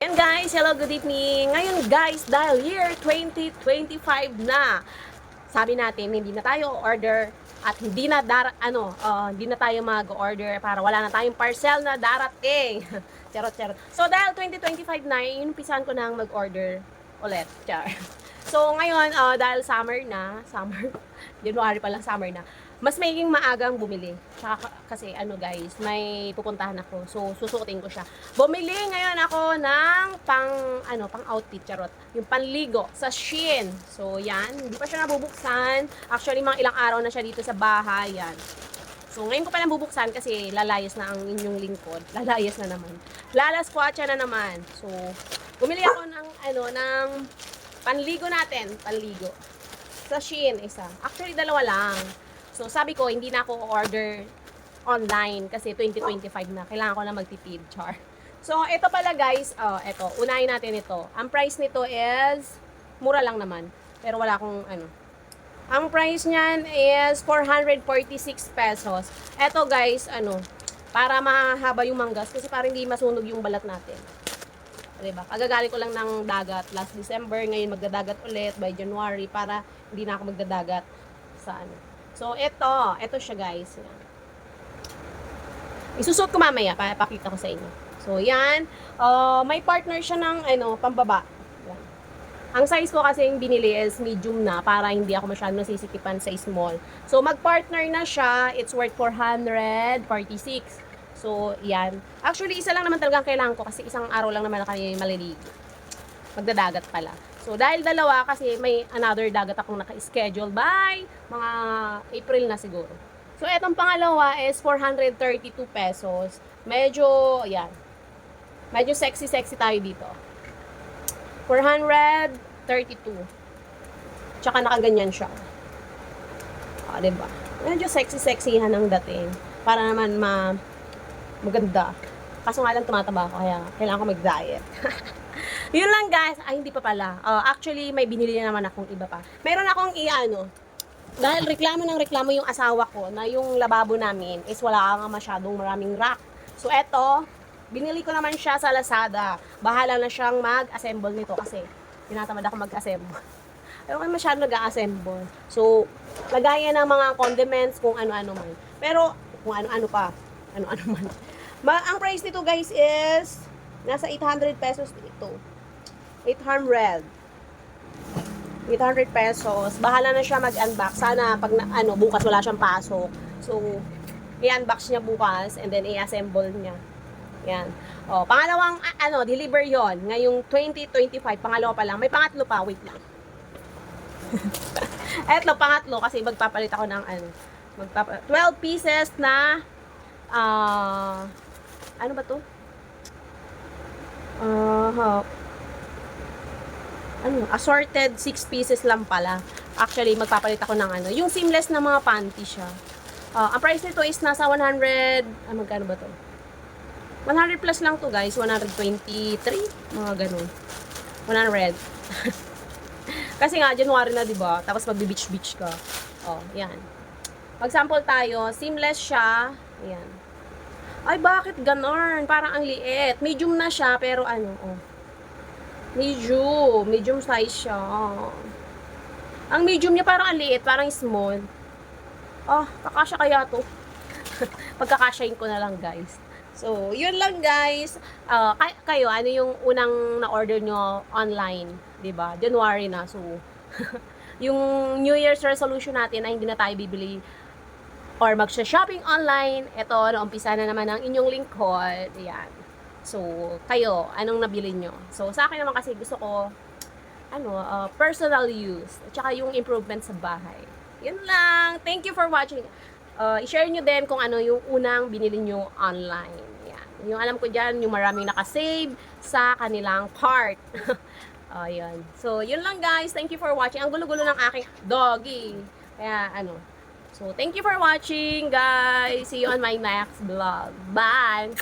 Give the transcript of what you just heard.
And guys, hello, good evening. Ngayon guys, dahil year 2025 na, sabi natin hindi na tayo order at hindi na hindi na tayo mag-order para wala na tayong parcel na darating. Charot. So dahil 2025 na, inumpisahan ko nang mag-order ulit. Char. So ngayon, dahil summer, January pa lang summer na, mas magiging maagang bumili. Tsaka kasi guys, may pupuntahan ako. So susuotin ko siya. Bumili ngayon ako ng pang outfit, charot. Yung panligo sa Shein. So yan, hindi pa siya nabubuksan. Actually, mga ilang araw na siya dito sa bahay, yan. So ngayon ko pa lang bubuksan kasi lalayas na ang inyong lingkod. Lalayas na naman. Lalaskwatcha na naman. So bumili ako ng panligo natin, panligo. Sa Shein isa. Actually, dalawa lang. So, sabi ko, hindi na ako order online kasi 2025 na. Kailangan ko na magtipid, char. So, ito pala guys, unahin natin ito. Ang price nito is, mura lang naman. Pero wala akong Ang price niyan is 446 pesos. Ito guys, para mahaba yung manggas kasi para hindi masunog yung balat natin. Diba? Kagagaling ko lang ng dagat last December, ngayon magdadagat ulit by January para hindi na ako magdadagat sa So, ito siya guys. Yan. Isusot ko mamaya, pakita ko sa inyo. So, yan. May partner siya ng, pambaba. Yan. Ang size ko kasi yung binili is medium na para hindi ako masyadong nasisikipan sa small. So, mag-partner na siya. It's worth 446. So, yan. Actually, isa lang naman talagang kailangan ko kasi isang araw lang naman na kami maliligo. Magdadagat pala. So, dahil dalawa, kasi may another dagat akong naka-schedule by mga April na siguro. So, etong pangalawa is 432 pesos. Medyo, yan. Medyo sexy tayo dito. 432. Tsaka nakaganyan siya. Diba? Medyo sexy-sexyhan ang dating. Para naman maganda. Kaso nga lang tumataba ako, kaya kailangan ko mag-diet. Yun lang guys. Ay, hindi pa pala. Actually, may binili naman akong iba pa. Meron akong dahil reklamo yung asawa ko na yung lababo namin is wala nga masyadong maraming rack. So, eto, binili ko naman siya sa Lazada. Bahala na siyang mag-assemble nito kasi tinatamad ako mag-assemble. Pero kaya masyadong nag-assemble. So, lagayan ng mga condiments kung ano-ano man. Pero, kung ano-ano pa. Ano-ano man. Ang price nito guys is nasa 800 pesos ito. 800 pesos. Bahala na siya mag-unbox. Sana pag bukas wala siyang pasok. So, i-unbox niya bukas and then i-assemble niya. Yan. Pangalawang deliver 'yon ngayong 2025. Pangalawa pa lang. May pangatlo pa, wait lang. Eto pangatlo kasi magpapalit ako ng 12 pieces na ano ba 'to? Assorted 6 pieces lang pala. Actually, magpapalit ako ng yung seamless na mga panty siya. Ang price nito is nasa 100, magkano ba to? 100 plus lang to guys, 123, mga ganun. 100. Kasi nga, January na, diba? Tapos magbe-beach ka. Yan. Mag-sample tayo. Seamless siya. Yan. Ay, bakit ganon? Parang ang liit. Medium na siya, pero medium size siya. Ang medium niya parang ang liit, parang small. Kakasya kaya to. Pagkakasyahin ko na lang, guys. So, yun lang, guys. Kayo, ano yung unang na-order nyo online? Diba? January na. So, yung New Year's resolution natin ay hindi na tayo bibili or magsha-shopping online. Ito, naumpisa na naman ang inyong lingkod. Ayan. So, kayo, anong nabili nyo? So, sa akin naman kasi gusto ko, personal use. At saka yung improvement sa bahay. Yun lang. Thank you for watching. I-share nyo din kung ano yung unang binili nyo online. Yan. Yung alam ko dyan, yung maraming nakasave sa kanilang cart. Yun. So, yun lang guys. Thank you for watching. Ang gulo-gulo ng aking doggy. Kaya, So, thank you for watching, guys. See you on my next vlog. Bye!